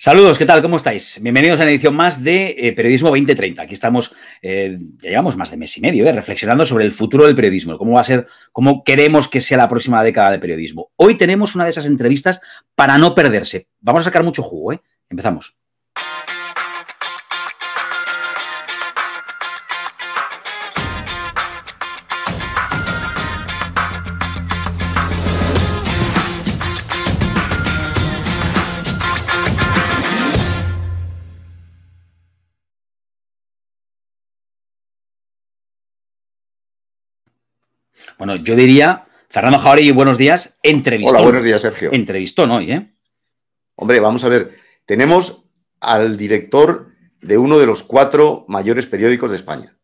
Saludos, ¿qué tal? ¿Cómo estáis? Bienvenidos a una edición más de Periodismo 2030. Aquí estamos, ya llevamos más de mes y medio, reflexionando sobre el futuro del periodismo, cómo va a ser, cómo queremos que sea la próxima década de periodismo. Hoy tenemos una de esas entrevistas para no perderse. Vamos a sacar mucho jugo, ¿eh? Empezamos. Bueno, yo diría, Fernando Jauregui, buenos días, entrevistón. Hola, buenos días, Sergio. Entrevistón hoy, ¿eh? Hombre, vamos a ver, tenemos al director de uno de los 4 mayores periódicos de España,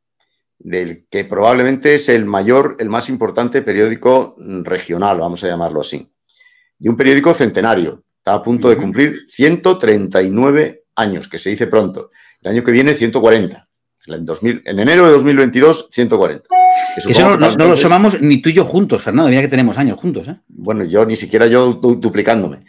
del que probablemente es el mayor, el más importante periódico regional, vamos a llamarlo así, de un periódico centenario. Está a punto de cumplir 139 años, que se dice pronto. El año que viene, 140. En enero de 2022, 140. Eso no lo sumamos ni tú y yo juntos, Fernando. Mira que tenemos años juntos, ¿eh? Bueno, ni siquiera yo duplicándome.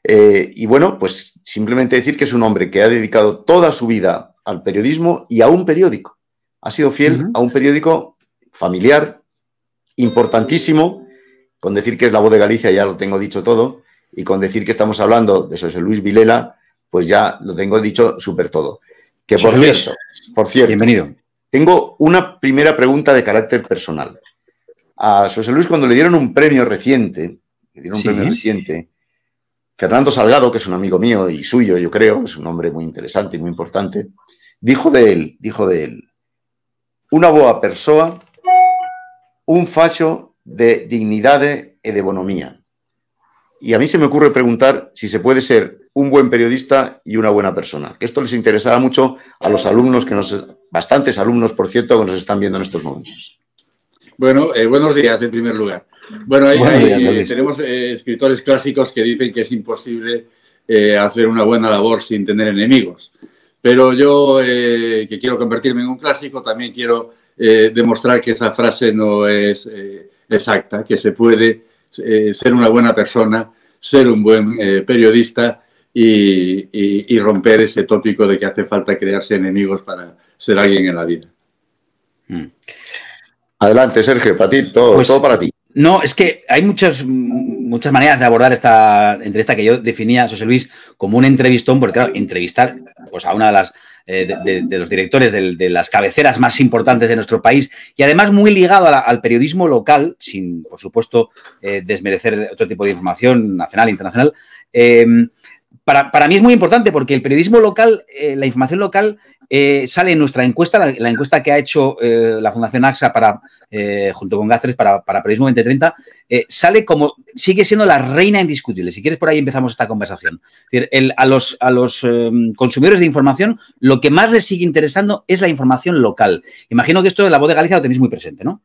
Y bueno, pues simplemente decir que es un hombre que ha dedicado toda su vida al periodismo y a un periódico. Ha sido fiel a un periódico familiar, importantísimo, con decir que es La Voz de Galicia ya lo tengo dicho todo, y con decir que estamos hablando de José Luis Vilela, pues ya lo tengo dicho súper todo. Que por cierto, bienvenido. Tengo una primera pregunta de carácter personal. A José Luis, cuando le dieron un premio reciente, Fernando Salgado, que es un amigo mío y suyo, yo creo, es un hombre muy interesante y muy importante, dijo de él, una boa persoa, un facho de dignidade e de bonomía. Y a mí se me ocurre preguntar si se puede ser un buen periodista y una buena persona. Que esto les interesará mucho a los alumnos, bastantes alumnos, por cierto, que nos están viendo en estos momentos. Bueno, buenos días, en primer lugar. Bueno, tenemos escritores clásicos que dicen que es imposible hacer una buena labor sin tener enemigos. Pero yo, que quiero convertirme en un clásico, también quiero demostrar que esa frase no es exacta, que se puede ser una buena persona, ser un buen periodista y romper ese tópico de que hace falta crearse enemigos para ser alguien en la vida. Adelante, Sergio, para ti, todo para ti. No, es que hay muchas maneras de abordar esta entrevista que yo definía, José Luis, como un entrevistón, porque claro, entrevistar pues, a una de las de los directores de las cabeceras más importantes de nuestro país y además muy ligado al periodismo local, sin, por supuesto, desmerecer otro tipo de información nacional e internacional. Para mí es muy importante porque el periodismo local, la información local, sale en nuestra encuesta, la encuesta que ha hecho la Fundación AXA junto con GAC3 para Periodismo 2030, sigue siendo la reina indiscutible. Si quieres, por ahí empezamos esta conversación. Es decir, a los consumidores de información, lo que más les sigue interesando es la información local. Imagino que esto de La Voz de Galicia lo tenéis muy presente, ¿no?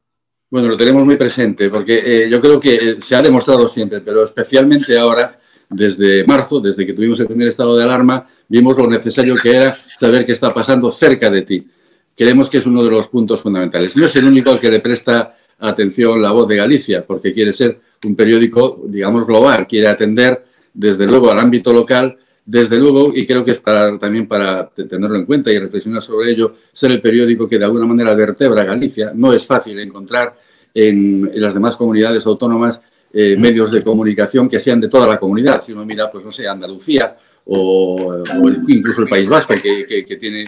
Bueno, lo tenemos muy presente porque yo creo que se ha demostrado siempre, pero especialmente ahora, desde marzo, desde que tuvimos el primer estado de alarma, vimos lo necesario que era saber qué está pasando cerca de ti. Creemos que es uno de los puntos fundamentales. No es el único al que le presta atención La Voz de Galicia, porque quiere ser un periódico, digamos, global. Quiere atender, desde luego, al ámbito local, desde luego, y creo que es también para tenerlo en cuenta y reflexionar sobre ello, ser el periódico que de alguna manera vertebra Galicia. No es fácil encontrar en las demás comunidades autónomas medios de comunicación que sean de toda la comunidad. Si uno mira, pues no sé, Andalucía o incluso el País Vasco, que tiene,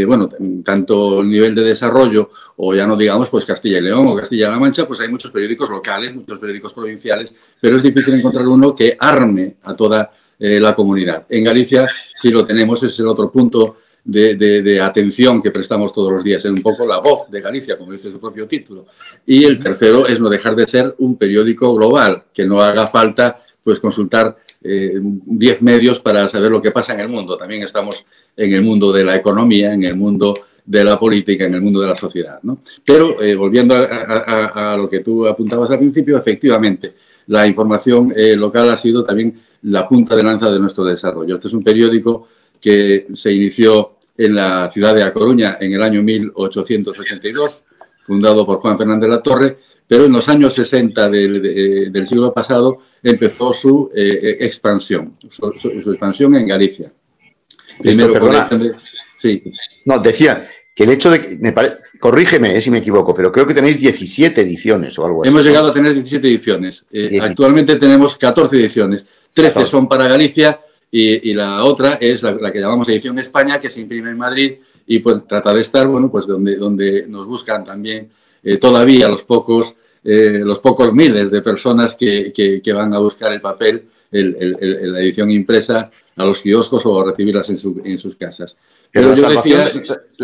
bueno, tanto nivel de desarrollo, o ya no digamos, pues Castilla y León o Castilla-La Mancha, pues hay muchos periódicos locales, muchos periódicos provinciales, pero es difícil encontrar uno que arme a toda la comunidad. En Galicia sí lo tenemos, es el otro punto de atención que prestamos todos los días, es un poco La Voz de Galicia, como dice su propio título. Y el tercero es no dejar de ser un periódico global, que no haga falta pues consultar 10 medios para saber lo que pasa en el mundo. También estamos en el mundo de la economía, en el mundo de la política, en el mundo de la sociedad, ¿no? Pero volviendo a lo que tú apuntabas al principio, efectivamente, la información local ha sido también la punta de lanza de nuestro desarrollo. Este es un periódico que se inició en la ciudad de A Coruña en el año 1882, fundado por Juan Fernández Latorre, pero en los años 60 del siglo pasado empezó su expansión, su expansión en Galicia. Primero, perdona. Sí. No, decía que el hecho de que, corrígeme si me equivoco, pero creo que tenéis 17 ediciones o algo así. Hemos llegado a tener 17 ediciones. Actualmente tenemos 14 ediciones. 13 son para Galicia y la otra es la que llamamos Edición España, que se imprime en Madrid y pues trata de estar, bueno, pues donde nos buscan también todavía los pocos miles de personas que van a buscar el papel, la edición impresa a los kioscos o a recibirlas en sus casas. Pero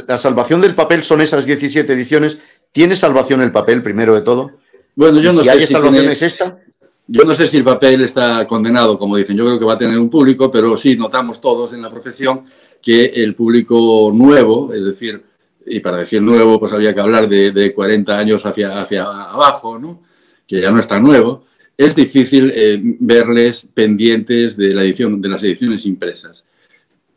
la salvación del papel son esas 17 ediciones. ¿Tiene salvación el papel, primero de todo? Bueno, yo no sé si hay salvación es esta. Yo no sé si el papel está condenado, como dicen. Yo creo que va a tener un público, pero sí notamos todos en la profesión que el público nuevo, es decir, y para decir nuevo, pues había que hablar de 40 años hacia abajo, ¿no? Que ya no es tan nuevo, es difícil verles pendientes de las ediciones impresas.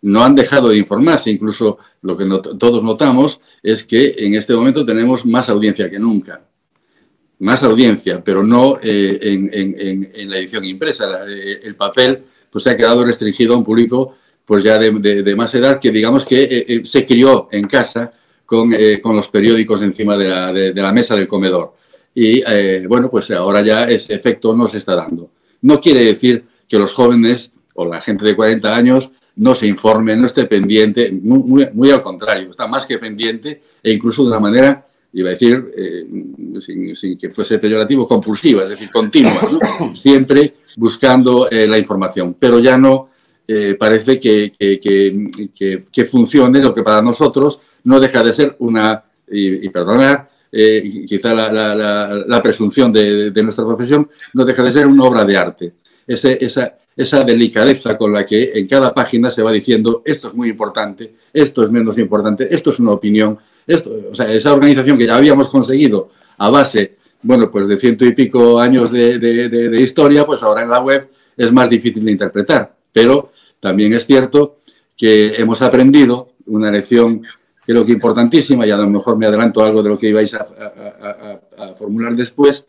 No han dejado de informarse, incluso lo que todos notamos es que en este momento tenemos más audiencia que nunca. Más audiencia, pero no en la edición impresa. El papel pues se ha quedado restringido a un público pues ya de más edad que digamos que se crió en casa con los periódicos encima de la mesa del comedor. Y bueno, pues ahora ya ese efecto no se está dando. No quiere decir que los jóvenes o la gente de 40 años no se informe, no esté pendiente, muy al contrario, está más que pendiente e incluso de una manera, iba a decir, sin que fuese peyorativo, compulsiva, es decir, continua, ¿no? Siempre buscando la información, pero ya no parece que funcione lo que para nosotros no deja de ser y perdonar, quizá la presunción de nuestra profesión, no deja de ser una obra de arte. Esa delicadeza con la que en cada página se va diciendo esto es muy importante, esto es menos importante, esto es una opinión, o sea, esa organización que ya habíamos conseguido a base, bueno, pues de 100 y pico años de historia, pues ahora en la web es más difícil de interpretar. Pero también es cierto que hemos aprendido una lección, creo que importantísima, y a lo mejor me adelanto algo de lo que ibais a formular después.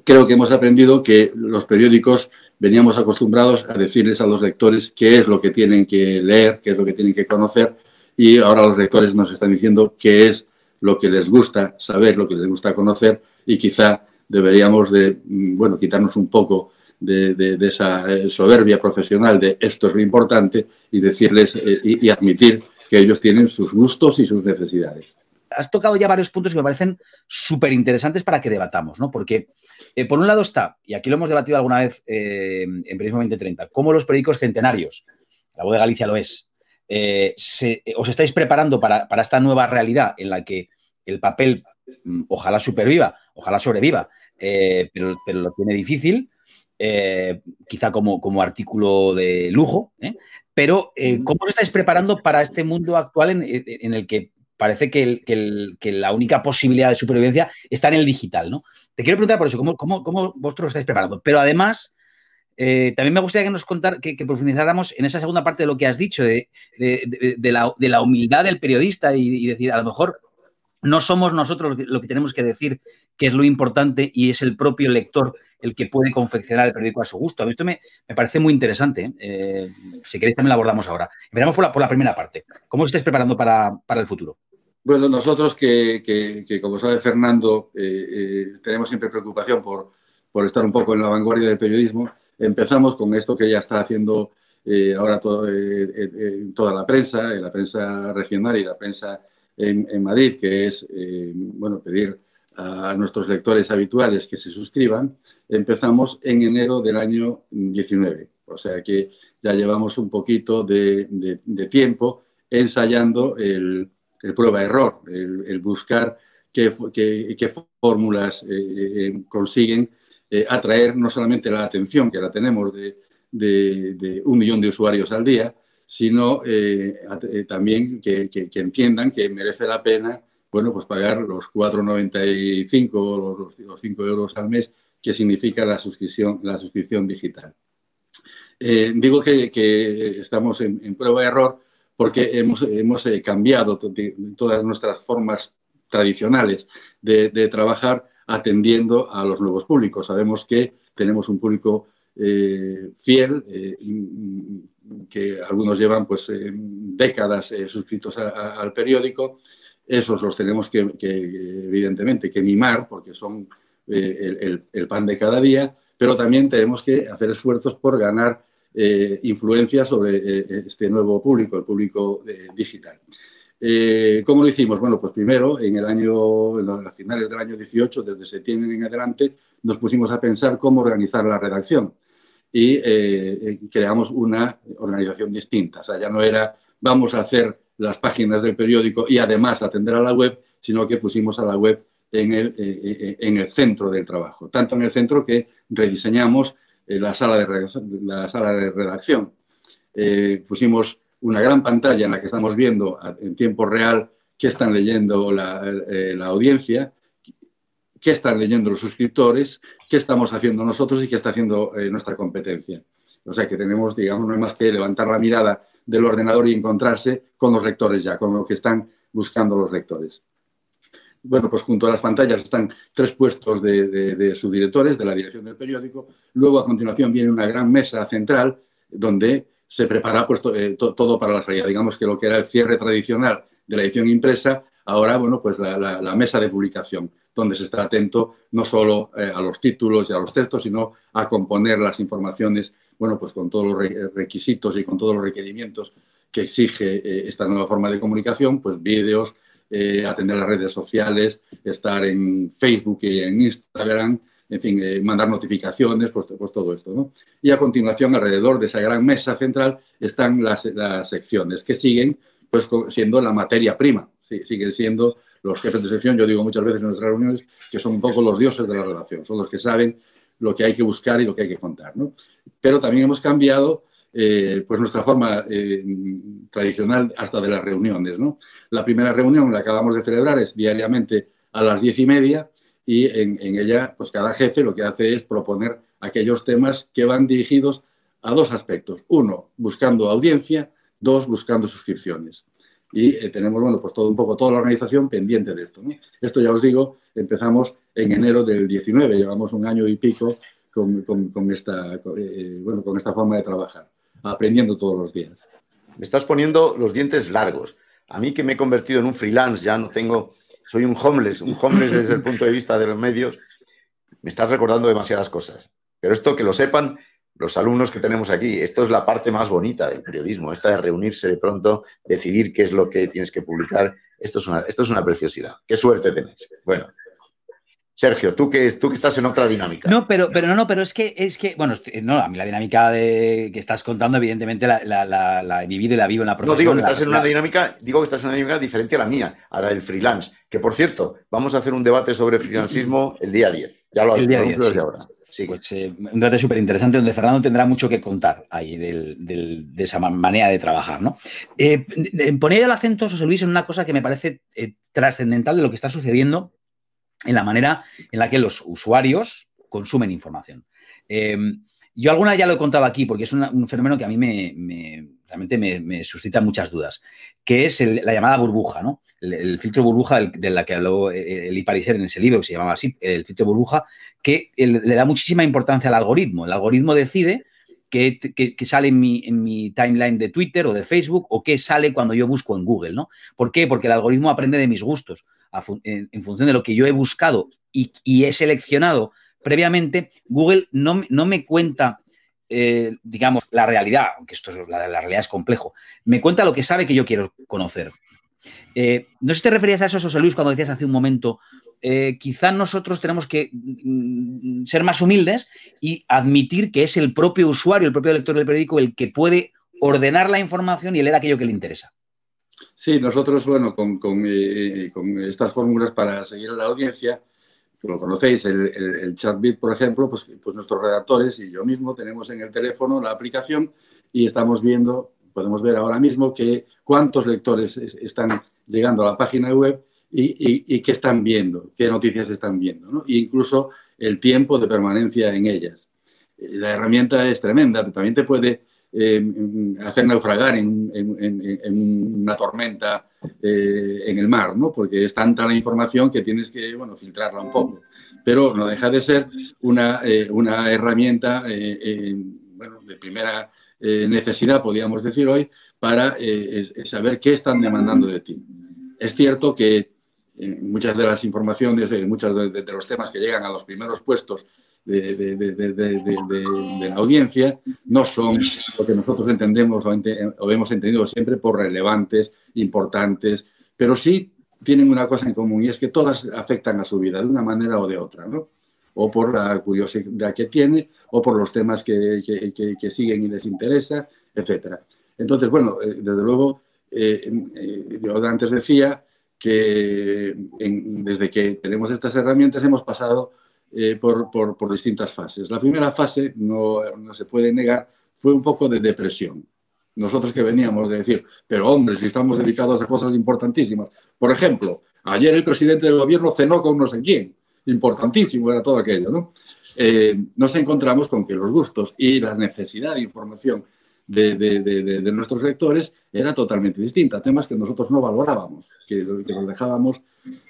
Creo que hemos aprendido que los periódicos veníamos acostumbrados a decirles a los lectores qué es lo que tienen que leer, qué es lo que tienen que conocer, y ahora los lectores nos están diciendo qué es lo que les gusta saber, lo que les gusta conocer, y quizá deberíamos bueno, quitarnos un poco de esa soberbia profesional de esto es lo importante y decirles y admitir que ellos tienen sus gustos y sus necesidades. Has tocado ya varios puntos que me parecen súper interesantes para que debatamos, ¿no? Porque, por un lado está, y aquí lo hemos debatido alguna vez en Periodismo 2030, cómo los periódicos centenarios, La Voz de Galicia lo es, os estáis preparando para esta nueva realidad en la que el papel ojalá sobreviva, pero lo tiene difícil, quizá como artículo de lujo, pero ¿cómo os estáis preparando para este mundo actual en el que parece que la única posibilidad de supervivencia está en el digital, ¿no? Te quiero preguntar por eso, ¿cómo vosotros os estáis preparando? Pero además, también me gustaría que nos que profundizáramos en esa segunda parte de lo que has dicho, de la humildad del periodista y decir, a lo mejor no somos nosotros lo que tenemos que decir que es lo importante y es el propio lector el que puede confeccionar el periódico a su gusto. A mí esto me parece muy interesante. Si queréis también lo abordamos ahora. Empezamos por la primera parte. ¿Cómo os estáis preparando para el futuro? Bueno, nosotros que como sabe Fernando, tenemos siempre preocupación por estar un poco en la vanguardia del periodismo, empezamos con esto que ya está haciendo ahora toda la prensa regional y la prensa en Madrid, que es bueno, pedir a nuestros lectores habituales que se suscriban. Empezamos en enero del año 19, o sea que ya llevamos un poquito de tiempo ensayando el prueba-error, el buscar qué fórmulas consiguen atraer no solamente la atención, que la tenemos de 1 millón de usuarios al día, sino también que entiendan que merece la pena, bueno, pues pagar los 4,95 o los 5 euros al mes que significa la suscripción digital. Digo que estamos en prueba-error porque hemos cambiado todas nuestras formas tradicionales de trabajar atendiendo a los nuevos públicos. Sabemos que tenemos un público fiel, que algunos llevan pues décadas suscritos al periódico. Esos los tenemos que evidentemente, que mimar porque son el pan de cada día, pero también tenemos que hacer esfuerzos por ganar influencia sobre este nuevo público, el público digital. ¿Cómo lo hicimos? Bueno, pues primero, a finales del año 18, desde septiembre en adelante, nos pusimos a pensar cómo organizar la redacción y creamos una organización distinta. O sea, ya no era vamos a hacer las páginas del periódico y además atender a la web, sino que pusimos a la web en el centro del trabajo. Tanto en el centro que rediseñamos la sala de redacción. Pusimos una gran pantalla en la que estamos viendo en tiempo real qué están leyendo la audiencia, qué están leyendo los suscriptores, qué estamos haciendo nosotros y qué está haciendo nuestra competencia. O sea que tenemos, digamos, no hay más que levantar la mirada del ordenador y encontrarse con los lectores ya, con lo que están buscando los lectores. Bueno, pues junto a las pantallas están 3 puestos de subdirectores de la dirección del periódico. Luego, a continuación, viene una gran mesa central donde se prepara pues, todo para la salida. Digamos que lo que era el cierre tradicional de la edición impresa, ahora, bueno, pues la mesa de publicación, donde se está atento no solo a los títulos y a los textos, sino a componer las informaciones, bueno, pues con todos los requisitos y con todos los requerimientos que exige esta nueva forma de comunicación, pues vídeos, atender las redes sociales, estar en Facebook y en Instagram, en fin, mandar notificaciones, pues todo esto, ¿no? Y a continuación, alrededor de esa gran mesa central, están las secciones que siguen pues siendo la materia prima. Sí, siguen siendo los jefes de sección, yo digo muchas veces en nuestras reuniones, que son un poco los dioses de la redacción, son los que saben lo que hay que buscar y lo que hay que contar, ¿no? Pero también hemos cambiado pues nuestra forma tradicional hasta de las reuniones, ¿no? La primera reunión la acabamos de celebrar es diariamente a las 10:30 y en ella pues cada jefe lo que hace es proponer aquellos temas que van dirigidos a 2 aspectos. 1, buscando audiencia, 2, buscando suscripciones. Y tenemos, bueno, pues todo un poco toda la organización pendiente de esto, ¿no? Esto ya os digo, empezamos en enero del 19, llevamos 1 año y pico con esta forma de trabajar, aprendiendo todos los días. Me estás poniendo los dientes largos. A mí que me he convertido en un freelance, ya no tengo, soy un homeless desde el punto de vista de los medios, me estás recordando demasiadas cosas. Pero esto que lo sepan los alumnos que tenemos aquí, esto es la parte más bonita del periodismo, esta de reunirse de pronto, decidir qué es lo que tienes que publicar, esto es una preciosidad. Qué suerte tenéis. Bueno. Sergio, tú que estás en otra dinámica. No, pero es que, bueno, no, a mí la dinámica que estás contando, evidentemente, la he vivido y la vivo en la profesión. No, digo que estás en una dinámica diferente a la mía, a la del freelance. Que, por cierto, vamos a hacer un debate sobre freelancismo el día 10. Ya lo habéis desde ahora. Sí. Pues un debate súper interesante donde Fernando tendrá mucho que contar ahí de esa manera de trabajar, ¿no? Poner el acento, José Luis, en una cosa que me parece trascendental de lo que está sucediendo en la manera en la que los usuarios consumen información. Yo alguna ya lo he contado aquí porque es un fenómeno que a mí realmente me suscita muchas dudas, que es la llamada burbuja, ¿no? El filtro burbuja de la que habló Elie Pariser en ese libro, que se llamaba así, el filtro burbuja, que le da muchísima importancia al algoritmo. El algoritmo decide qué sale en mi timeline de Twitter o de Facebook o qué sale cuando yo busco en Google, ¿no? ¿Por qué? Porque el algoritmo aprende de mis gustos en función de lo que yo he buscado y he seleccionado previamente. Sé no me cuenta, digamos, la realidad, aunque la realidad es complejo, me cuenta lo que sabe que yo quiero conocer. No sé si te referías a eso, José Luis, cuando decías hace un momento, quizá nosotros tenemos que ser más humildes y admitir que es el propio usuario, el propio lector del periódico, el que puede ordenar la información y leer aquello que le interesa. Sí, nosotros, bueno, con estas fórmulas para seguir a la audiencia, que lo conocéis, el Chatbit, por ejemplo, pues nuestros redactores y yo mismo tenemos en el teléfono la aplicación y estamos viendo, podemos ver ahora mismo cuántos lectores están llegando a la página web y qué están viendo, qué noticias están viendo, ¿no? E incluso el tiempo de permanencia en ellas. La herramienta es tremenda, también te puede hacer naufragar en una tormenta en el mar, ¿no? Porque es tanta la información que tienes que, bueno, filtrarla un poco. pero no deja de ser una herramienta bueno, de primera necesidad, podríamos decir hoy, para saber qué están demandando de ti. Es cierto que muchas de las informaciones, muchos de los temas que llegan a los primeros puestos de la audiencia no son lo que nosotros entendemos o hemos entendido siempre por relevantes, importantes, pero sí tienen una cosa en común, y es que todas afectan a su vida de una manera o de otra, ¿no? O por la curiosidad que tiene, o por los temas que siguen y les interesa, etcétera. Entonces, bueno, desde luego, yo antes decía que desde que tenemos estas herramientas hemos pasado por distintas fases. La primera fase, no se puede negar, fue un poco de depresión. Nosotros que veníamos de decir, pero hombre, si estamos dedicados a cosas importantísimas. Por ejemplo, ayer el presidente del gobierno cenó con no sé quién. Importantísimo era todo aquello, ¿no? Nos encontramos con que los gustos y la necesidad de información de nuestros lectores era totalmente distinta. Temas que nosotros no valorábamos, que los dejábamos.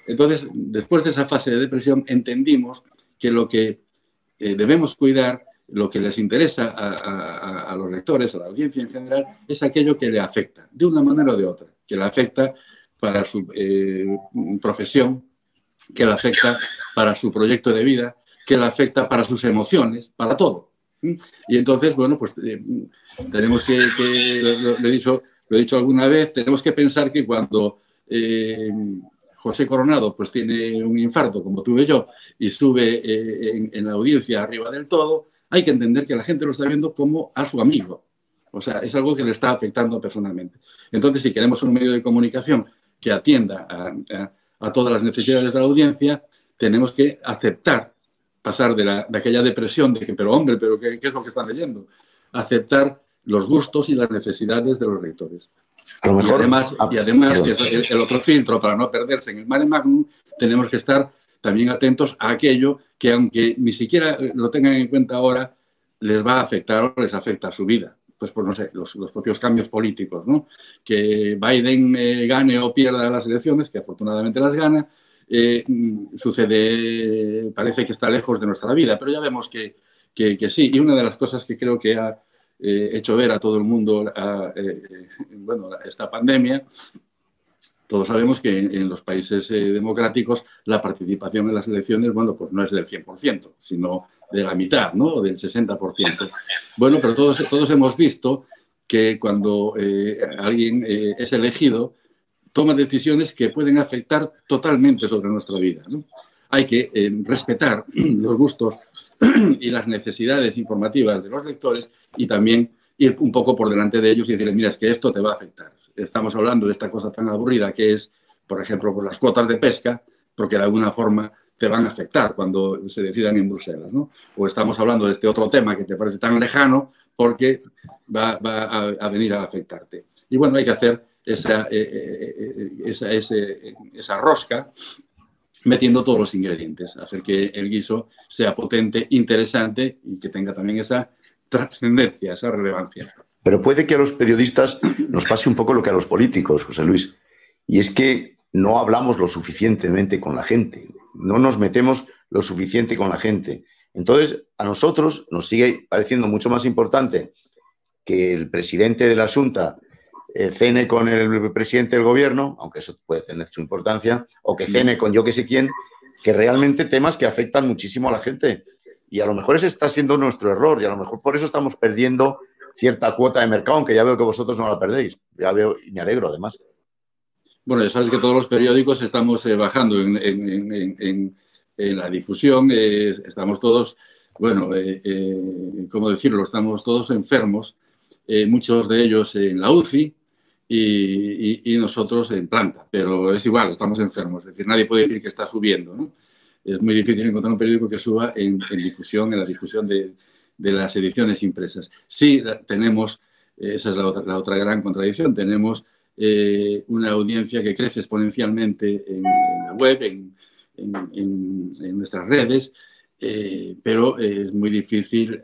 Entonces, después de esa fase de depresión, entendimos que lo que debemos cuidar, lo que les interesa a los lectores, a la audiencia en general, es aquello que le afecta, de una manera o de otra, que le afecta para su profesión, que le afecta para su proyecto de vida, que le afecta para sus emociones, para todo. Y entonces, bueno, pues tenemos que lo he dicho alguna vez, tenemos que pensar que cuando José Coronado pues tiene un infarto, como tuve yo, y sube en la audiencia arriba del todo, hay que entender que la gente lo está viendo como a su amigo. O sea, es algo que le está afectando personalmente. Entonces, si queremos un medio de comunicación que atienda a todas las necesidades de la audiencia, tenemos que aceptar, pasar de aquella depresión de que, pero hombre, pero ¿qué es lo que están leyendo? Aceptar los gustos y las necesidades de los lectores. A lo mejor, y además que es el otro filtro para no perderse en el mare magnum, tenemos que estar también atentos a aquello que, aunque ni siquiera lo tengan en cuenta ahora, les va a afectar o les afecta a su vida. Pues no sé, los propios cambios políticos, ¿no? Que Biden gane o pierda las elecciones, que afortunadamente las gana, sucede, parece que está lejos de nuestra vida, pero ya vemos que sí. Y una de las cosas que creo que ha hecho ver a todo el mundo bueno, esta pandemia, todos sabemos que en los países democráticos la participación en las elecciones, bueno, pues no es del 100%, sino de la mitad, ¿no? O del 60%. Bueno, pero todos hemos visto que cuando alguien es elegido, toma decisiones que pueden afectar totalmente sobre nuestra vida, ¿no? Hay que respetar los gustos y las necesidades informativas de los lectores y también ir un poco por delante de ellos y decirles, mira, es que esto te va a afectar. Estamos hablando de esta cosa tan aburrida que es, por ejemplo, pues las cuotas de pesca, porque de alguna forma te van a afectar cuando se decidan en Bruselas, ¿no? O estamos hablando de este otro tema que te parece tan lejano porque va a venir a afectarte. Y bueno, hay que hacer esa rosca metiendo todos los ingredientes, hacer que el guiso sea potente, interesante y que tenga también esa trascendencia, esa relevancia. Pero puede que a los periodistas nos pase un poco lo que a los políticos, José Luis, y es que no hablamos lo suficientemente con la gente, no nos metemos lo suficiente con la gente. Entonces, a nosotros nos sigue pareciendo mucho más importante que el presidente de la Xunta cene con el presidente del gobierno, aunque eso puede tener su importancia, o que cene con yo que sé quién, que realmente temas que afectan muchísimo a la gente. Y a lo mejor ese está siendo nuestro error, y a lo mejor por eso estamos perdiendo cierta cuota de mercado, aunque ya veo que vosotros no la perdéis. Ya veo y me alegro, además. Bueno, ya sabes que todos los periódicos estamos bajando en la difusión, estamos todos, bueno, ¿cómo decirlo? Estamos todos enfermos, muchos de ellos en la UCI, y nosotros en planta, pero es igual, estamos enfermos, es decir, nadie puede decir que está subiendo, ¿no? Es muy difícil encontrar un periódico que suba en difusión, en la difusión de las ediciones impresas. Sí, tenemos, esa es la otra gran contradicción, tenemos una audiencia que crece exponencialmente en la web, en nuestras redes, pero es muy difícil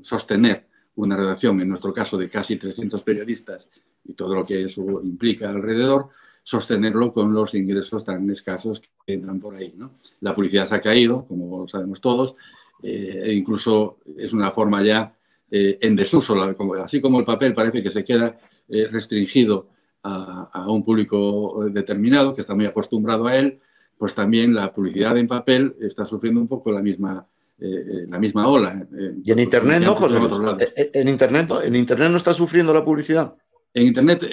sostener una redacción, en nuestro caso de casi 300 periodistas y todo lo que eso implica alrededor, sostenerlo con los ingresos tan escasos que entran por ahí, ¿no? La publicidad se ha caído, como sabemos todos, e incluso es una forma ya en desuso, así como el papel parece que se queda restringido a un público determinado que está muy acostumbrado a él, pues también la publicidad en papel está sufriendo un poco la misma ola. Y en Internet no, José Luis. En Internet no está sufriendo la publicidad. En Internet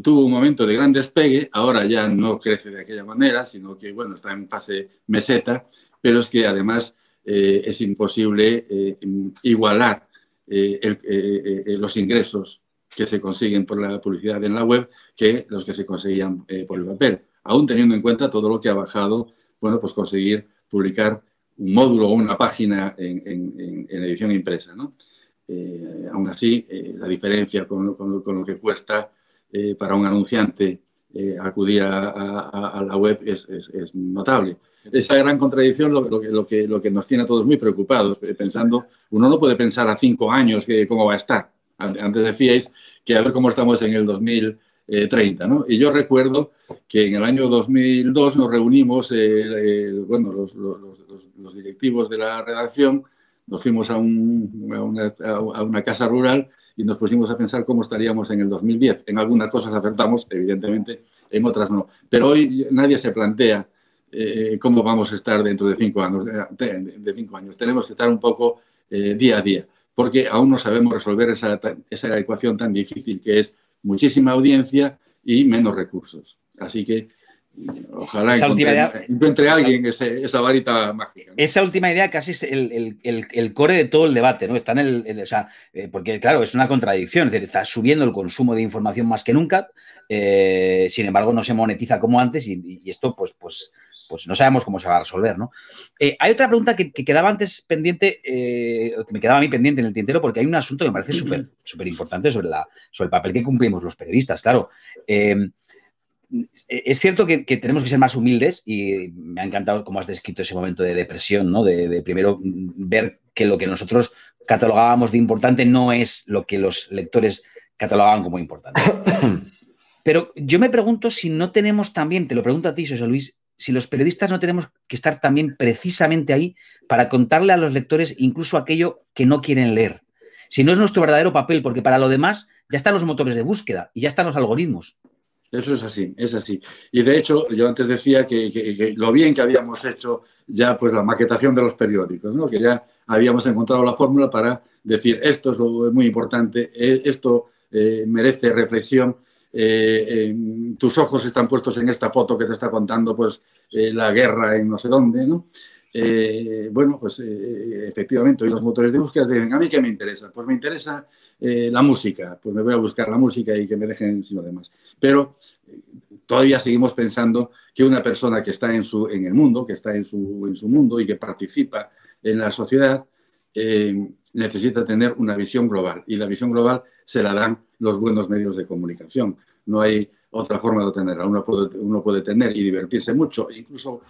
tuvo un momento de gran despegue, ahora ya no crece de aquella manera, sino que, bueno, está en fase meseta, pero es que además es imposible igualar los ingresos que se consiguen por la publicidad en la web que los que se conseguían por el papel, aún teniendo en cuenta todo lo que ha bajado, bueno, pues conseguir publicar un módulo o una página en edición impresa, ¿no? Aún así, la diferencia con lo que cuesta para un anunciante acudir a la web es notable. Esa gran contradicción lo que nos tiene a todos muy preocupados, pensando, uno no puede pensar a 5 años cómo va a estar. Antes decíais que a ver cómo estamos en el 2030, ¿no? Y yo recuerdo que en el año 2002 nos reunimos, bueno, los directivos de la redacción, nos fuimos a una casa rural y nos pusimos a pensar cómo estaríamos en el 2010. En algunas cosas acertamos, evidentemente, en otras no. Pero hoy nadie se plantea cómo vamos a estar dentro de 5 años. De 5 años. Tenemos que estar un poco día a día, porque aún no sabemos resolver esa ecuación tan difícil que es muchísima audiencia y menos recursos. Así que ojalá encuentre alguien esa varita mágica, ¿no? Esa última idea casi es el core de todo el debate, ¿no? Está o sea, porque, claro, es una contradicción. Es decir, está subiendo el consumo de información más que nunca, sin embargo, no se monetiza como antes y esto, pues no sabemos cómo se va a resolver, ¿no? Hay otra pregunta que quedaba antes pendiente, que me quedaba a mí pendiente en el tintero, porque hay un asunto que me parece súper importante sobre el papel que cumplimos los periodistas, claro. Es cierto que tenemos que ser más humildes y me ha encantado cómo has descrito ese momento de depresión, ¿no? De primero ver que lo que nosotros catalogábamos de importante no es lo que los lectores catalogaban como importante. Pero yo me pregunto si no tenemos también, te lo pregunto a ti, José Luis, si los periodistas no tenemos que estar también precisamente ahí para contarle a los lectores incluso aquello que no quieren leer. Si no es nuestro verdadero papel, porque para lo demás ya están los motores de búsqueda y ya están los algoritmos. Eso es así, es así. Y de hecho, yo antes decía que lo bien que habíamos hecho ya pues la maquetación de los periódicos, ¿no? Que ya habíamos encontrado la fórmula para decir esto es lo muy importante, esto merece reflexión, tus ojos están puestos en esta foto que te está contando pues la guerra en no sé dónde, ¿no? Bueno, pues efectivamente hoy los motores de búsqueda dicen, ¿a mí qué me interesa? Pues me interesa la música, pues me voy a buscar la música y que me dejen sin lo demás. Pero todavía seguimos pensando que una persona que está en el mundo, que está en su mundo y que participa en la sociedad, necesita tener una visión global. Y la visión global se la dan los buenos medios de comunicación. No hay otra forma de obtenerla. Uno puede tener y divertirse mucho, incluso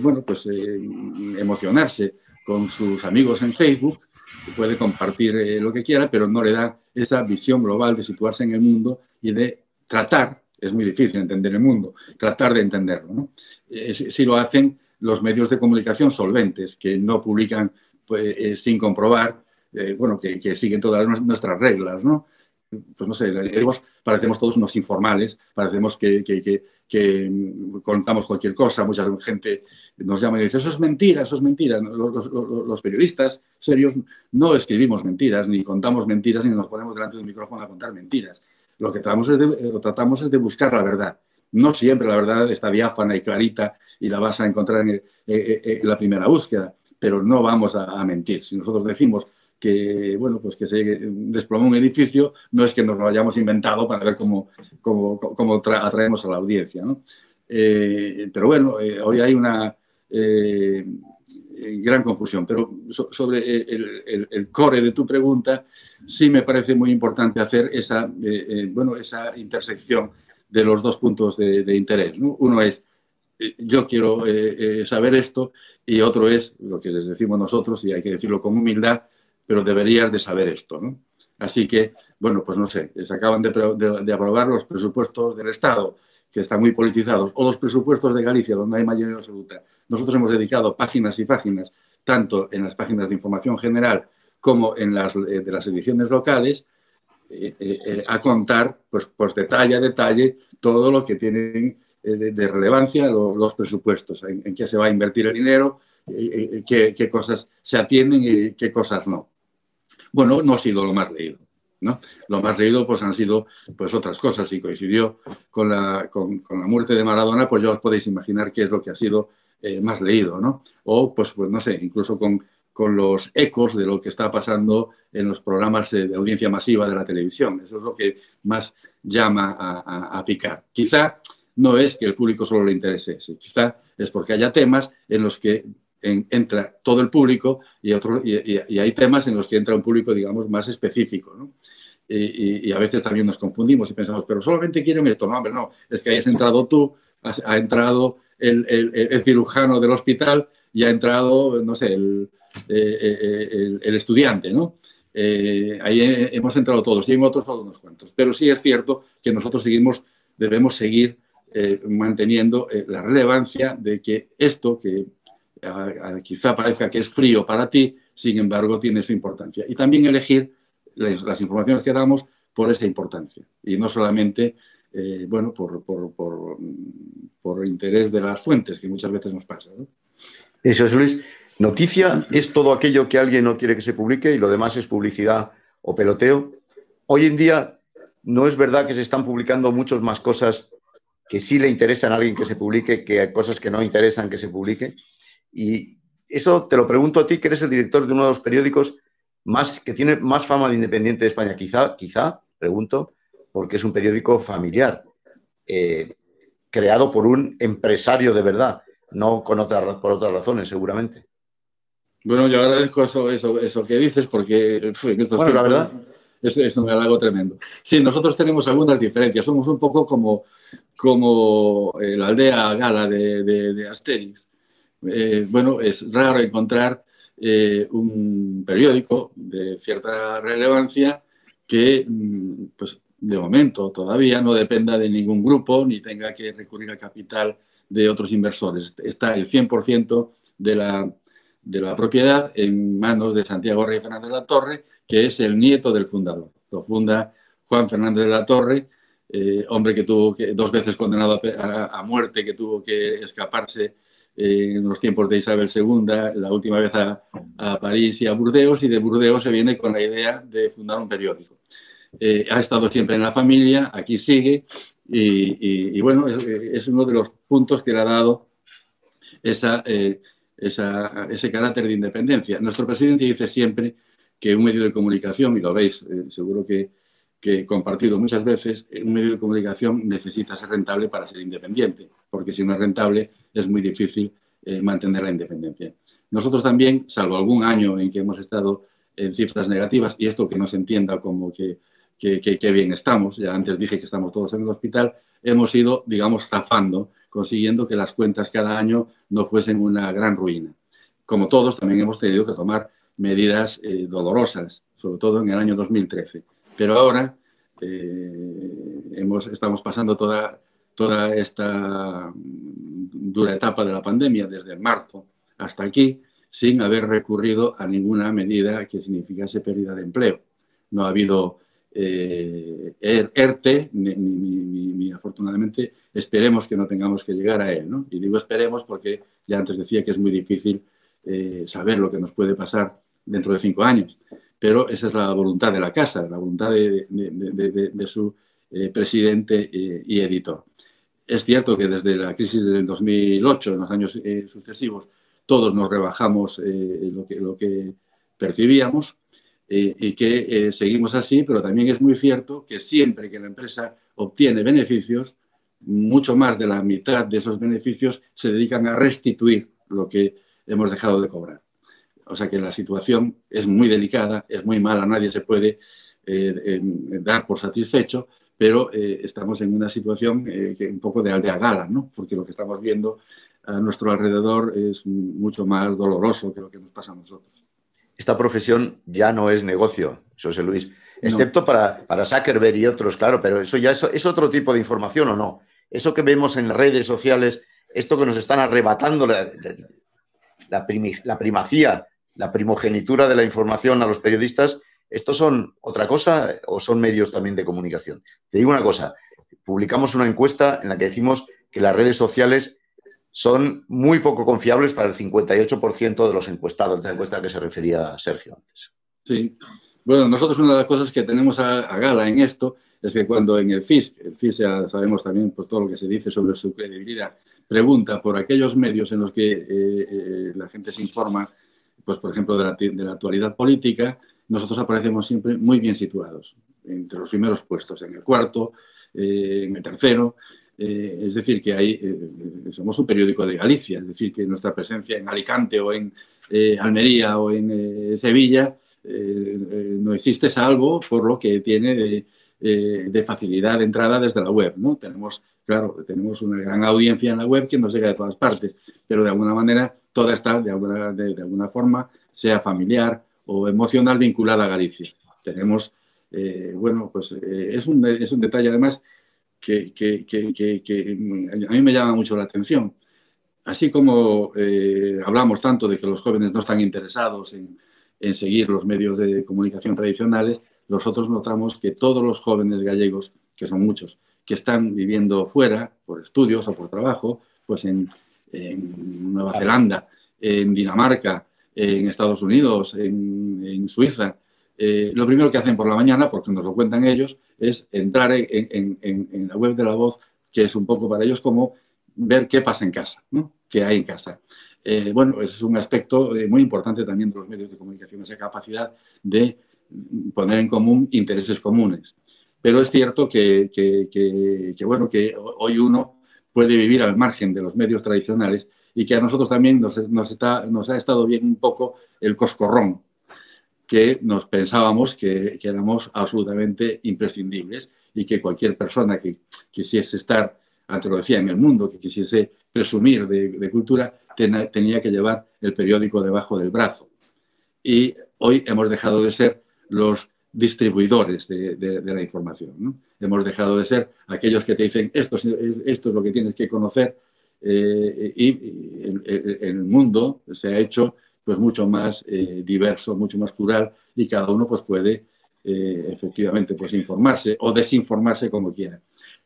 bueno, pues emocionarse con sus amigos en Facebook, puede compartir lo que quiera, pero no le da esa visión global de situarse en el mundo y de tratar, es muy difícil entender el mundo, tratar de entenderlo, ¿no? Si lo hacen los medios de comunicación solventes, que no publican pues, sin comprobar, bueno, que siguen todas nuestras reglas, ¿no? Pues no sé, parecemos todos unos informales, parecemos que contamos cualquier cosa, mucha gente nos llama y dice, eso es mentira, eso es mentira. Los periodistas serios no escribimos mentiras, ni contamos mentiras, ni nos ponemos delante de un micrófono a contar mentiras. Lo que tratamos es de buscar la verdad. No siempre la verdad está diáfana y clarita y la vas a encontrar en la primera búsqueda, pero no vamos a mentir. Si nosotros decimos que, bueno, pues que se desplomó un edificio, no es que nos lo hayamos inventado para ver cómo atraemos a la audiencia, ¿no? Pero bueno, hoy hay una gran confusión. Pero sobre el core de tu pregunta, sí me parece muy importante hacer esa intersección de los dos puntos de interés, ¿no? Uno es, yo quiero saber esto, y otro es lo que les decimos nosotros, y hay que decirlo con humildad, pero deberías de saber esto, ¿no? Así que, bueno, pues no sé, se acaban de aprobar los presupuestos del Estado que están muy politizados, o los presupuestos de Galicia, donde hay mayoría absoluta. Nosotros hemos dedicado páginas y páginas, tanto en las páginas de información general como en las de las ediciones locales, a contar pues detalle a detalle todo lo que tienen de relevancia los presupuestos, en qué se va a invertir el dinero, qué cosas se atienden y qué cosas no. Bueno, no ha sido lo más leído, ¿no? Lo más leído pues han sido pues otras cosas. Si coincidió con la muerte de Maradona, pues ya os podéis imaginar qué es lo que ha sido más leído, ¿no? O pues no sé, incluso con los ecos de lo que está pasando en los programas de audiencia masiva de la televisión. Eso es lo que más llama a picar. Quizá no es que el público solo le interese ese, quizá es porque haya temas en los que entra todo el público y hay temas en los que entra un público, digamos, más específico, ¿no? Y a veces también nos confundimos y pensamos, pero solamente quieren esto. No, hombre, no, es que hayas entrado tú, ha entrado el cirujano del hospital y ha entrado, no sé, el estudiante, ¿no? Ahí hemos entrado todos y en otros todos unos cuantos. Pero sí es cierto que nosotros debemos seguir manteniendo la relevancia de que esto, que quizá parezca que es frío para ti, sin embargo tiene su importancia. Y también elegir las informaciones que damos por esa importancia y no solamente bueno, por interés de las fuentes, que muchas veces nos pasa, ¿no? Eso es, Luis. Noticia es todo aquello que alguien no quiere que se publique y lo demás es publicidad o peloteo. Hoy en día no es verdad que se están publicando muchas más cosas que sí le interesan a alguien que se publique que cosas que no interesan que se publique. Y eso te lo pregunto a ti, que eres el director de uno de los periódicos que tiene más fama de independiente de España. Quizá, pregunto, porque es un periódico familiar, creado por un empresario de verdad, no por otras razones, seguramente. Bueno, yo agradezco eso que dices, porque en estos bueno, la verdad. Es un halago tremendo. Sí, nosotros tenemos algunas diferencias. Somos un poco como la aldea gala de Asterix. Bueno, es raro encontrar un periódico de cierta relevancia que, pues, de momento todavía no dependa de ningún grupo ni tenga que recurrir al capital de otros inversores. Está el 100% de la propiedad en manos de Santiago Rey Fernández de la Torre, que es el nieto del fundador. Lo funda Juan Fernández de la Torre, hombre que tuvo dos veces condenado a muerte, que tuvo que escaparse en los tiempos de Isabel II, la última vez a París y a Burdeos, y de Burdeos se viene con la idea de fundar un periódico. Ha estado siempre en la familia, aquí sigue, y bueno, es uno de los puntos que le ha dado ese carácter de independencia. Nuestro presidente dice siempre que un medio de comunicación, y lo veis, seguro que he compartido muchas veces, un medio de comunicación necesita ser rentable para ser independiente, porque si no es rentable es muy difícil mantener la independencia. Nosotros también, salvo algún año en que hemos estado en cifras negativas, y esto que no se entienda como que bien estamos, ya antes dije que estamos todos en el hospital, hemos ido, digamos, zafando, consiguiendo que las cuentas cada año no fuesen una gran ruina. Como todos, también hemos tenido que tomar medidas dolorosas, sobre todo en el año 2013. Pero ahora estamos pasando toda esta dura etapa de la pandemia, desde marzo hasta aquí, sin haber recurrido a ninguna medida que significase pérdida de empleo. No ha habido ERTE, ni afortunadamente esperemos que no tengamos que llegar a él, ¿no? Y digo esperemos porque ya antes decía que es muy difícil saber lo que nos puede pasar dentro de 5 años. Pero esa es la voluntad de la casa, la voluntad de su presidente y editor. Es cierto que desde la crisis del 2008, en los años sucesivos, todos nos rebajamos lo que percibíamos y que seguimos así, pero también es muy cierto que siempre que la empresa obtiene beneficios, mucho más de la mitad de esos beneficios se dedican a restituir lo que hemos dejado de cobrar. O sea que la situación es muy delicada, es muy mala, nadie se puede dar por satisfecho, pero estamos en una situación que un poco de aldea gala, ¿no? Porque lo que estamos viendo a nuestro alrededor es mucho más doloroso que lo que nos pasa a nosotros. Esta profesión ya no es negocio, José Luis, excepto para Zuckerberg y otros, claro, pero eso ya es otro tipo de información, ¿o no? eso que vemos en las redes sociales, esto que nos están arrebatando la primacía, la primogenitura de la información a los periodistas, ¿estos son otra cosa o son medios también de comunicación? Te digo una cosa, publicamos una encuesta en la que decimos que las redes sociales son muy poco confiables para el 58% de los encuestados, de la encuesta a la que se refería Sergio antes. Sí. Bueno, nosotros una de las cosas que tenemos a gala en esto es que cuando en el FIS ya sabemos también pues, todo lo que se dice sobre su credibilidad, pregunta por aquellos medios en los que la gente se informa, pues por ejemplo de la actualidad política, nosotros aparecemos siempre muy bien situados, entre los primeros puestos, en el cuarto, en el tercero. Es decir, que somos un periódico de Galicia, es decir, que nuestra presencia en Alicante o en Almería o en Sevilla no existe, salvo por lo que tiene de facilidad de entrada desde la web, ¿no? Tenemos una gran audiencia en la web que nos llega de todas partes, pero de alguna manera toda está de alguna forma, sea familiar o emocional, vinculada a Galicia. Tenemos, es un detalle además que a mí me llama mucho la atención. Así como hablamos tanto de que los jóvenes no están interesados en seguir los medios de comunicación tradicionales, nosotros notamos que todos los jóvenes gallegos, que son muchos, que están viviendo fuera por estudios o por trabajo, pues en Nueva Zelanda, en Dinamarca, en Estados Unidos, en Suiza, lo primero que hacen por la mañana, porque nos lo cuentan ellos, es entrar en la web de La Voz, que es un poco para ellos como ver qué pasa en casa, ¿no? Qué hay en casa. Bueno, es un aspecto muy importante también de los medios de comunicación, esa capacidad de poner en común intereses comunes. Pero es cierto que hoy uno puede vivir al margen de los medios tradicionales y que a nosotros también nos ha estado bien un poco el coscorrón, que nos pensábamos que éramos absolutamente imprescindibles y que cualquier persona que quisiese estar, antes lo decía, en el mundo, que quisiese presumir de cultura, tenía que llevar el periódico debajo del brazo. Y hoy hemos dejado de ser los distribuidores de la información, ¿no? Hemos dejado de ser aquellos que te dicen esto es lo que tienes que conocer, y el mundo se ha hecho pues mucho más diverso, mucho más plural, y cada uno pues puede efectivamente pues informarse o desinformarse como quiera.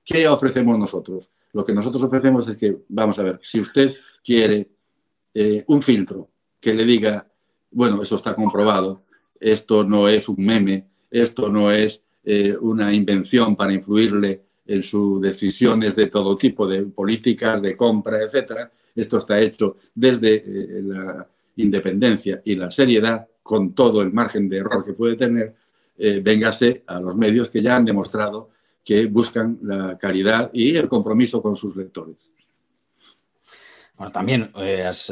¿Qué ofrecemos nosotros? Lo que nosotros ofrecemos es que, vamos a ver, si usted quiere un filtro que le diga, bueno, eso está comprobado, esto no es un meme, esto no es una invención para influirle en sus decisiones de todo tipo, de políticas, de compra, etcétera. Esto está hecho desde la independencia y la seriedad, con todo el margen de error que puede tener. Véngase a los medios que ya han demostrado que buscan la calidad y el compromiso con sus lectores. Bueno, también has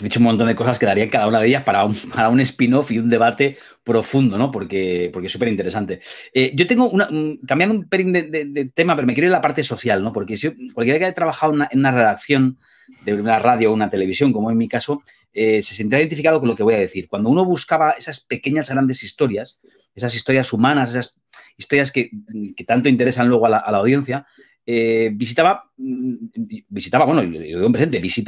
dicho un montón de cosas que darían cada una de ellas para un spin-off y un debate profundo, ¿no? Porque es súper interesante. Yo tengo cambiando un pelín de tema, pero me quiero ir a la parte social, ¿no? Porque cualquiera que haya trabajado en una redacción de una radio o una televisión, como en mi caso, se sentirá identificado con lo que voy a decir. Cuando uno buscaba esas pequeñas, grandes historias, esas historias humanas, esas historias que tanto interesan luego a la audiencia, visita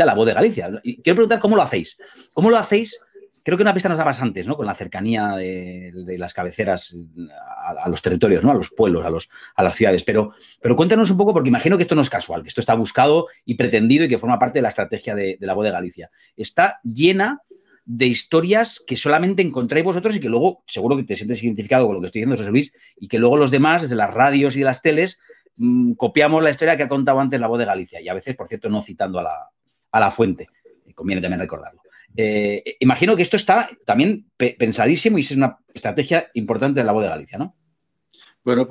La Voz de Galicia. Y quiero preguntar cómo lo hacéis. ¿Cómo lo hacéis? Creo que una pista nos dabas antes, ¿no? Con la cercanía de las cabeceras a los territorios, ¿no? A los pueblos, a las ciudades. Pero cuéntanos un poco, porque imagino que esto no es casual, que esto está buscado y pretendido y que forma parte de la estrategia de La Voz de Galicia. Está llena de historias que solamente encontráis vosotros y que luego seguro que te sientes identificado con lo que estoy diciendo, José Luis, y que luego los demás, desde las radios y de las teles, copiamos la historia que ha contado antes La Voz de Galicia, y a veces, por cierto, no citando a la fuente. Conviene también recordarlo. Imagino que esto está también pensadísimo y es una estrategia importante de La Voz de Galicia, ¿no? Bueno,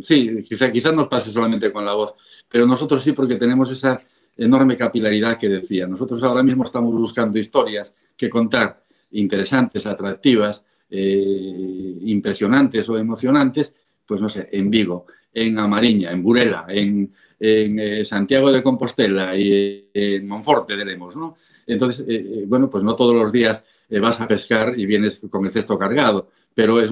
sí, quizás nos pase solamente con La Voz, pero nosotros sí, porque tenemos esa enorme capilaridad que decía. Nosotros ahora mismo estamos buscando historias que contar, interesantes, atractivas, impresionantes o emocionantes, pues no sé, en Vigo, en Amariña, en Burela, en Santiago de Compostela y en Monforte de Lemos, ¿no? Entonces, bueno, pues no todos los días vas a pescar y vienes con el cesto cargado, pero es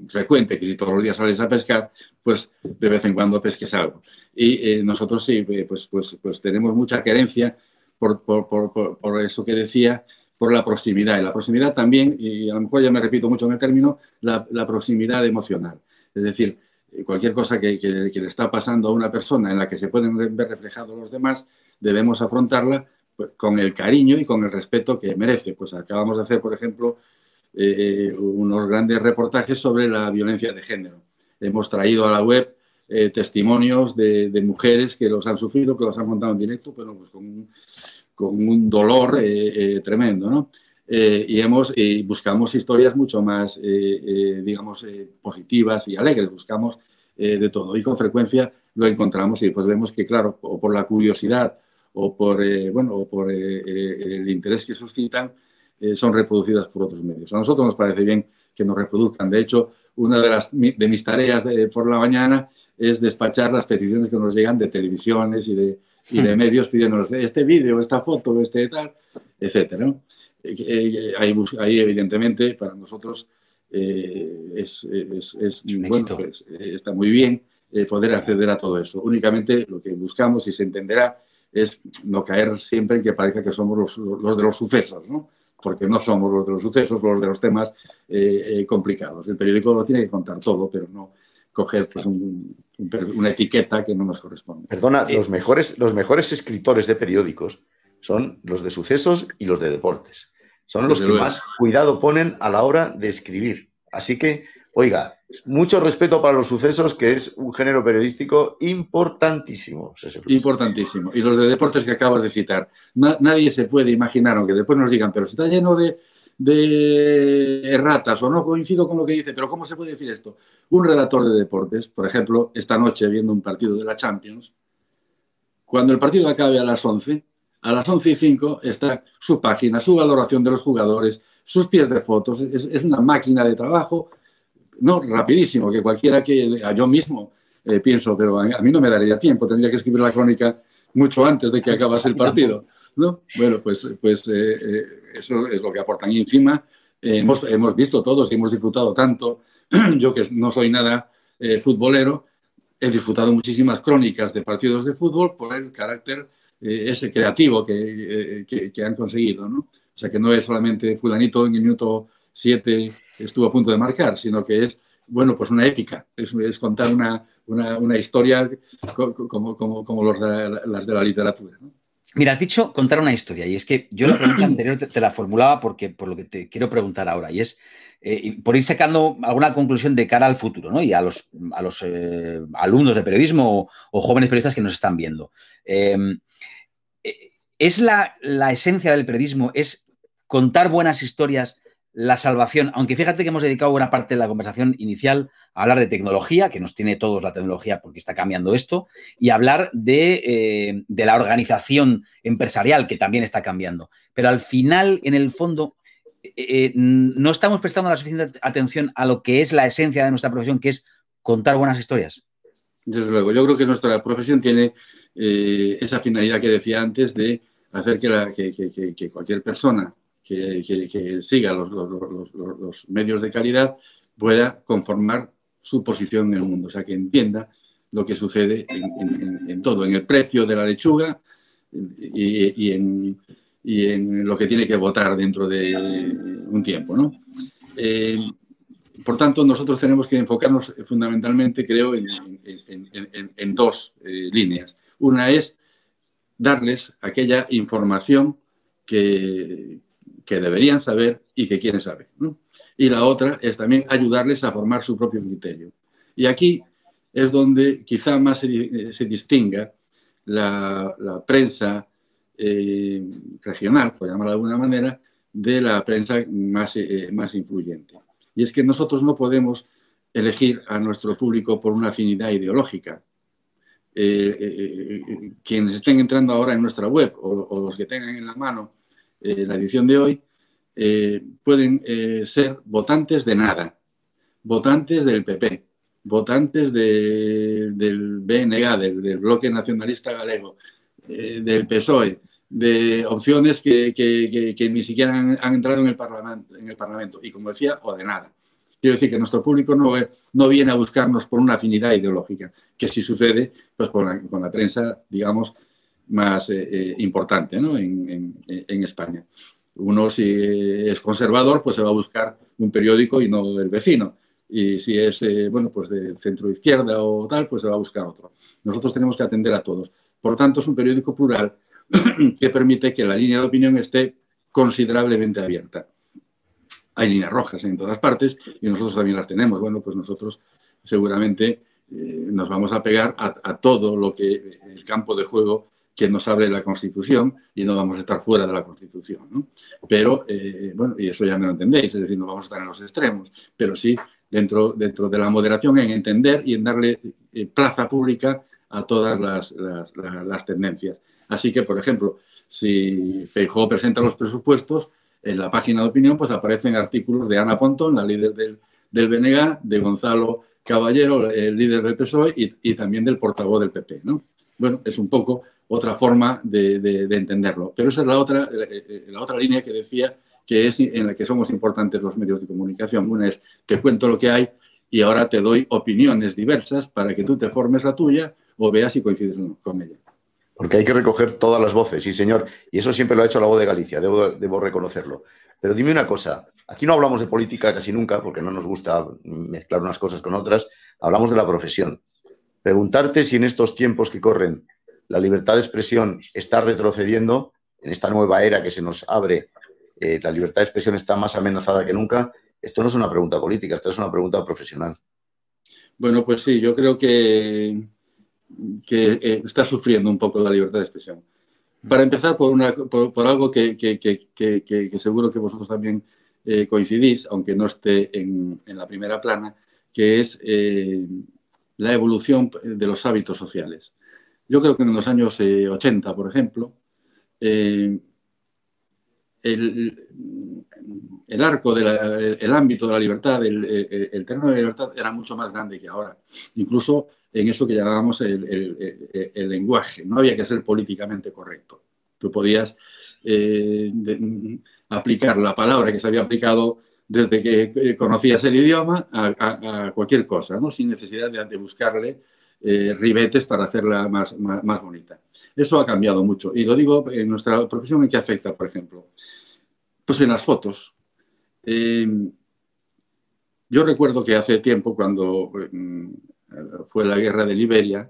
frecuente que si todos los días sales a pescar, pues de vez en cuando pesques algo. Y nosotros sí, pues tenemos mucha querencia por eso que decía, por la proximidad. Y la proximidad también, y a lo mejor ya me repito mucho en el término, la proximidad emocional. Es decir, cualquier cosa que le está pasando a una persona en la que se pueden ver reflejados los demás, debemos afrontarla pues, con el cariño y con el respeto que merece. Pues acabamos de hacer, por ejemplo, unos grandes reportajes sobre la violencia de género. Hemos traído a la web testimonios de mujeres que los han sufrido, que los han contado en directo, pero pues con un dolor tremendo, ¿no? Y buscamos historias mucho más, digamos, positivas y alegres, buscamos de todo. Y con frecuencia lo encontramos y pues vemos que, claro, o por la curiosidad o por, el interés que suscitan, son reproducidas por otros medios. A nosotros nos parece bien que nos reproduzcan. De hecho, una de mis tareas por la mañana es despachar las peticiones que nos llegan de televisiones y de medios pidiéndonos este vídeo, esta foto, este tal, etcétera, ¿no? Ahí, evidentemente, para nosotros bueno, pues, está muy bien poder acceder a todo eso. Únicamente lo que buscamos, y se entenderá, es no caer siempre en que parezca que somos los de los sucesos, ¿no? Porque no somos los de los sucesos, los de los temas complicados. El periódico lo tiene que contar todo, pero no coger pues, una etiqueta que no nos corresponde. Perdona, los mejores escritores de periódicos son los de sucesos y los de deportes. Son los que más cuidado ponen a la hora de escribir. Así que, oiga, mucho respeto para los sucesos, que es un género periodístico importantísimo. Importantísimo. Y los de deportes que acabas de citar. Nadie se puede imaginar, aunque después nos digan, pero está lleno de erratas o no coincido con lo que dice, pero ¿cómo se puede decir esto? Un redactor de deportes, por ejemplo, esta noche viendo un partido de la Champions, cuando el partido acabe a las 11, a las 11:05 está su página, su valoración de los jugadores, sus pies de fotos, es una máquina de trabajo, no, rapidísimo, que cualquiera yo mismo pienso, pero a mí no me daría tiempo, tendría que escribir la crónica mucho antes de que acabase el partido, ¿no? Bueno, pues eso es lo que aportan. Y encima hemos visto todos y hemos disfrutado tanto, yo que no soy nada futbolero, he disfrutado muchísimas crónicas de partidos de fútbol por el carácter ese creativo que han conseguido, ¿no? O sea, que no es solamente fulanito en el minuto 7 estuvo a punto de marcar, sino que es, bueno, pues una épica, es contar una historia como las de la literatura, ¿no? Mira, has dicho contar una historia, y es que yo la pregunta anterior te la formulaba por lo que te quiero preguntar ahora, y es por ir sacando alguna conclusión de cara al futuro, ¿no? Y a los alumnos de periodismo o jóvenes periodistas que nos están viendo. ¿Es la esencia del periodismo, es contar buenas historias, la salvación? Aunque fíjate que hemos dedicado buena parte de la conversación inicial a hablar de tecnología, que nos tiene todos la tecnología porque está cambiando esto, y hablar de la organización empresarial, que también está cambiando. Pero al final, en el fondo, no estamos prestando la suficiente atención a lo que es la esencia de nuestra profesión, que es contar buenas historias. Desde luego, yo creo que nuestra profesión tiene esa finalidad que decía antes de hacer que cualquier persona que siga los medios de calidad pueda conformar su posición en el mundo, o sea, que entienda lo que sucede en todo, en el precio de la lechuga y en lo que tiene que votar dentro de un tiempo, ¿no? Por tanto, nosotros tenemos que enfocarnos fundamentalmente, creo, en dos líneas. Una es darles aquella información que deberían saber y que quieren saber, ¿no? Y la otra es también ayudarles a formar su propio criterio. Y aquí es donde quizá más se distinga la prensa regional, por llamarla de alguna manera, de la prensa más influyente. Y es que nosotros no podemos elegir a nuestro público por una afinidad ideológica. Quienes estén entrando ahora en nuestra web o los que tengan en la mano la edición de hoy, pueden ser votantes de nada, votantes del PP, votantes del BNG, del Bloque Nacionalista Galego, del PSOE, de opciones que ni siquiera han entrado en el Parlamento, y como decía, o de nada. Quiero decir que nuestro público no viene a buscarnos por una afinidad ideológica, que sí sucede pues, con la prensa, digamos, más importante, ¿no? en España. Uno, si es conservador, pues se va a buscar un periódico y no el vecino. Y si es, bueno, pues de centro izquierda o tal, pues se va a buscar otro. Nosotros tenemos que atender a todos. Por tanto, es un periódico plural que permite que la línea de opinión esté considerablemente abierta. Hay líneas rojas en todas partes y nosotros también las tenemos. Bueno, pues nosotros seguramente nos vamos a pegar a todo lo que el campo de juego que nos hable la Constitución y no vamos a estar fuera de la Constitución, ¿no? Pero, bueno, y eso ya me lo entendéis, es decir, no vamos a estar en los extremos, pero sí dentro de la moderación en entender y en darle plaza pública a todas las tendencias. Así que, por ejemplo, si Feijóo presenta los presupuestos, en la página de opinión pues aparecen artículos de Ana Pontón, la líder del BNG, de Gonzalo Caballero, el líder del PSOE, y también del portavoz del PP, ¿no? Bueno, es un poco otra forma de entenderlo. Pero esa es la otra línea que decía que es en la que somos importantes los medios de comunicación. Una es, te cuento lo que hay y ahora te doy opiniones diversas para que tú te formes la tuya o veas si coincides con ella. Porque hay que recoger todas las voces, sí, señor. Y eso siempre lo ha hecho La Voz de Galicia, debo reconocerlo. Pero dime una cosa, aquí no hablamos de política casi nunca, porque no nos gusta mezclar unas cosas con otras, hablamos de la profesión. Preguntarte si en estos tiempos que corren la libertad de expresión está retrocediendo, en esta nueva era que se nos abre, la libertad de expresión está más amenazada que nunca. Esto no es una pregunta política, esto es una pregunta profesional. Bueno, pues sí, yo creo que está sufriendo un poco la libertad de expresión. Para empezar, por algo que seguro que vosotros también coincidís, aunque no esté en la primera plana, que es la evolución de los hábitos sociales. Yo creo que en los años 80, por ejemplo, el arco, el ámbito de la libertad, el terreno de la libertad era mucho más grande que ahora. Incluso en eso que llamábamos el lenguaje. No había que ser políticamente correcto. Tú podías aplicar la palabra que se había aplicado desde que conocías el idioma a cualquier cosa, ¿no? Sin necesidad de buscarle ribetes para hacerla más bonita. Eso ha cambiado mucho. Y lo digo en nuestra profesión, ¿en qué afecta, por ejemplo? Pues en las fotos. Yo recuerdo que hace tiempo, cuando fue la guerra de Liberia,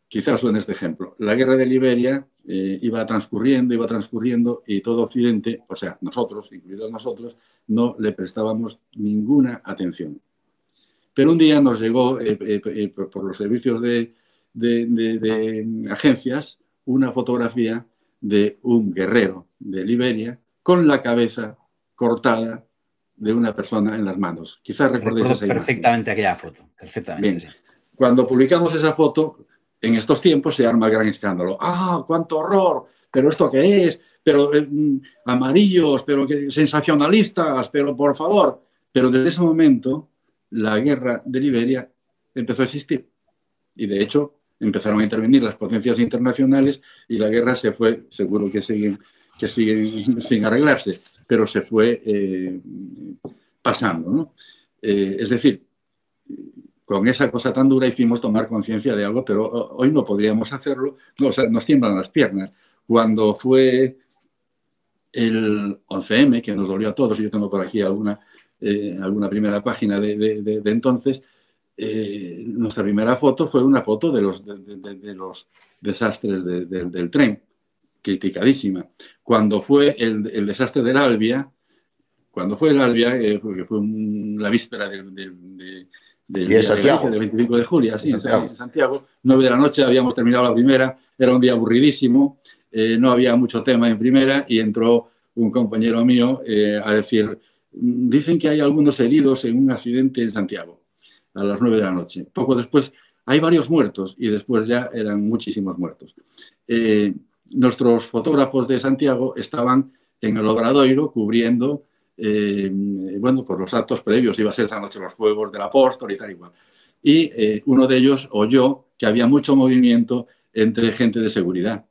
quizás suene este ejemplo, la guerra de Liberia iba transcurriendo y todo Occidente, o sea, nosotros, incluidos nosotros, no le prestábamos ninguna atención. Pero un día nos llegó por los servicios de agencias una fotografía de un guerrero de Liberia con la cabeza cortada de una persona en las manos. Quizás recordéis esa imagen. Perfectamente aquella foto. Perfectamente. Bien. Sí. Cuando publicamos esa foto, en estos tiempos se arma el gran escándalo. ¡Ah, cuánto horror! ¿Pero esto qué es? Pero amarillos, pero sensacionalistas, pero por favor. Pero desde ese momento la guerra de Liberia empezó a existir. Y de hecho empezaron a intervenir las potencias internacionales y la guerra se fue, seguro que siguen sin arreglarse, pero se fue pasando, ¿no? Es decir, con esa cosa tan dura hicimos tomar conciencia de algo, pero hoy no podríamos hacerlo. No, o sea, nos tiemblan las piernas. Cuando fue el 11M, que nos dolió a todos, y yo tengo por aquí alguna primera página de entonces, nuestra primera foto fue una foto de los desastres del tren, criticadísima. Cuando fue el desastre del Albia, que fue la víspera del día de Galicia, del 25 de julio, así, en Santiago, 9 de la noche, habíamos terminado la primera, era un día aburridísimo, no había mucho tema en primera y entró un compañero mío a decir, dicen que hay algunos heridos en un accidente en Santiago, a las 9 de la noche. Poco después, hay varios muertos y después ya eran muchísimos muertos. Nuestros fotógrafos de Santiago estaban en el Obradoiro cubriendo bueno, pues los actos previos, iba a ser esa noche los fuegos del apóstol y tal igual. Y uno de ellos oyó que había mucho movimiento entre gente de seguridad.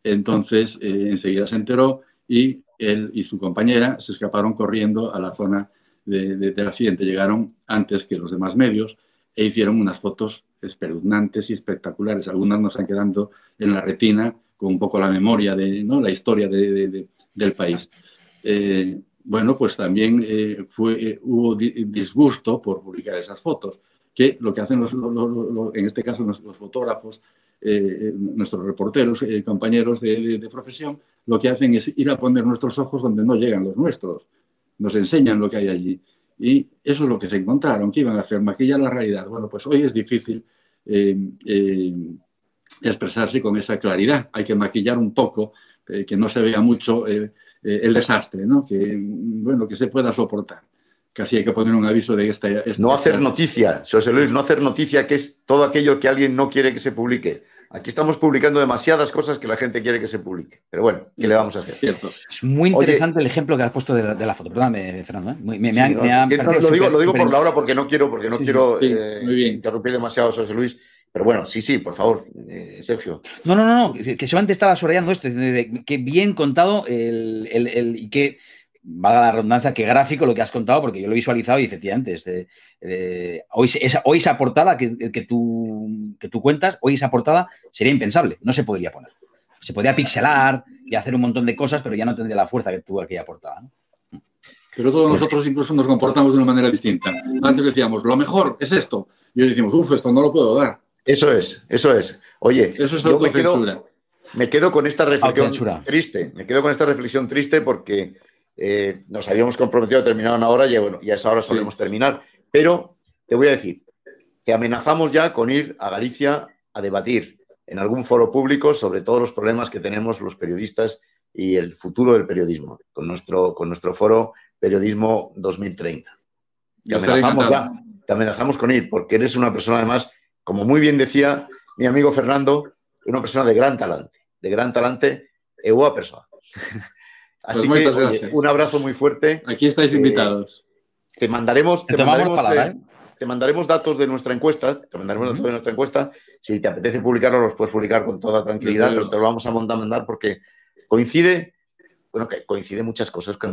Entonces, enseguida se enteró y él y su compañera se escaparon corriendo a la zona del accidente llegaron antes que los demás medios e hicieron unas fotos espeluznantes y espectaculares. Algunas nos están quedando en la retina con un poco la memoria de, ¿no?, la historia del país. Bueno, pues también hubo disgusto por publicar esas fotos, que lo que hacen en este caso los fotógrafos, nuestros reporteros, compañeros de profesión, lo que hacen es ir a poner nuestros ojos donde no llegan los nuestros. Nos enseñan lo que hay allí. Y eso es lo que se encontraron, que iban a hacer, maquillar la realidad. Bueno, pues hoy es difícil expresarse con esa claridad. Hay que maquillar un poco, que no se vea mucho el desastre, ¿no? Bueno, que se pueda soportar. Casi hay que poner un aviso de esta no hacer noticia, José Luis, no hacer noticia, que es todo aquello que alguien no quiere que se publique. Aquí estamos publicando demasiadas cosas que la gente quiere que se publique. Pero bueno, ¿qué le vamos a hacer? Cierto. Es muy interesante el ejemplo que has puesto de la foto. Perdóname, Fernando. Lo digo por la hora porque no quiero interrumpir demasiado a José Luis. Pero bueno, sí, por favor, Sergio. No, que solamente estaba subrayando esto. Que bien contado y que, valga la redundancia, qué gráfico lo que has contado, porque yo lo he visualizado y efectivamente hoy esa portada que tú cuentas, hoy esa portada sería impensable, no se podría poner. Se podría pixelar y hacer un montón de cosas, pero ya no tendría la fuerza que tuvo aquella portada, ¿no? Pero todos nosotros incluso nos comportamos de una manera distinta. Antes decíamos, lo mejor es esto. Y hoy decimos, esto no lo puedo dar. Eso es. Oye, eso es autocensura. Me quedo con esta reflexión triste. Me quedo con esta reflexión triste porque nos habíamos comprometido a terminar una hora y bueno, ya a esa hora solemos terminar. Pero te voy a decir, te amenazamos ya con ir a Galicia a debatir en algún foro público sobre todos los problemas que tenemos los periodistas y el futuro del periodismo, con nuestro foro Periodismo 2030. Te amenazamos con ir, porque eres una persona, además, como muy bien decía mi amigo Fernando, una persona de gran talante e buena persona. Así que, oye, un abrazo muy fuerte. Aquí estáis invitados. Te mandaremos datos de nuestra encuesta. Si te apetece publicarlo, los puedes publicar con toda tranquilidad, pero te lo vamos a mandar porque coincide muchas cosas con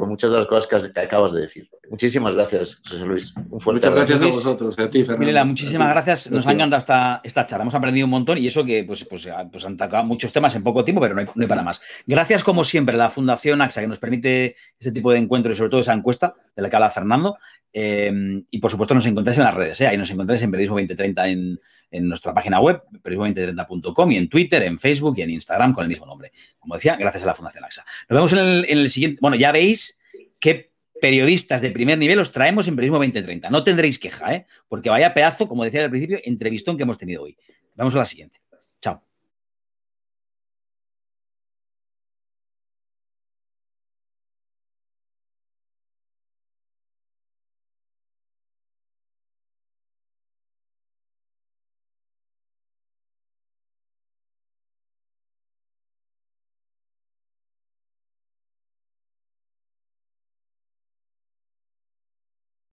muchas de las cosas que acabas de decir. Muchísimas gracias, José Luis. Un fuerte abrazo. Muchas gracias a vosotros, a ti, Fernando. Milela, muchísimas gracias. Nos ha encantado esta charla. Hemos aprendido un montón y eso que pues han tocado muchos temas en poco tiempo, pero no hay para más. Gracias, como siempre, a la Fundación AXA, que nos permite ese tipo de encuentros y sobre todo esa encuesta de la que habla Fernando. Y por supuesto nos encontráis en las redes, ahí nos encontráis en Periodismo 2030 en nuestra página web, periodismo2030.com, y en Twitter, en Facebook y en Instagram con el mismo nombre. Como decía, gracias a la Fundación AXA. Nos vemos en el siguiente. Bueno, ya veis qué periodistas de primer nivel os traemos en Periodismo 2030. No tendréis queja, porque vaya pedazo, como decía al principio, entrevistón que hemos tenido hoy. Vamos a la siguiente. Chao.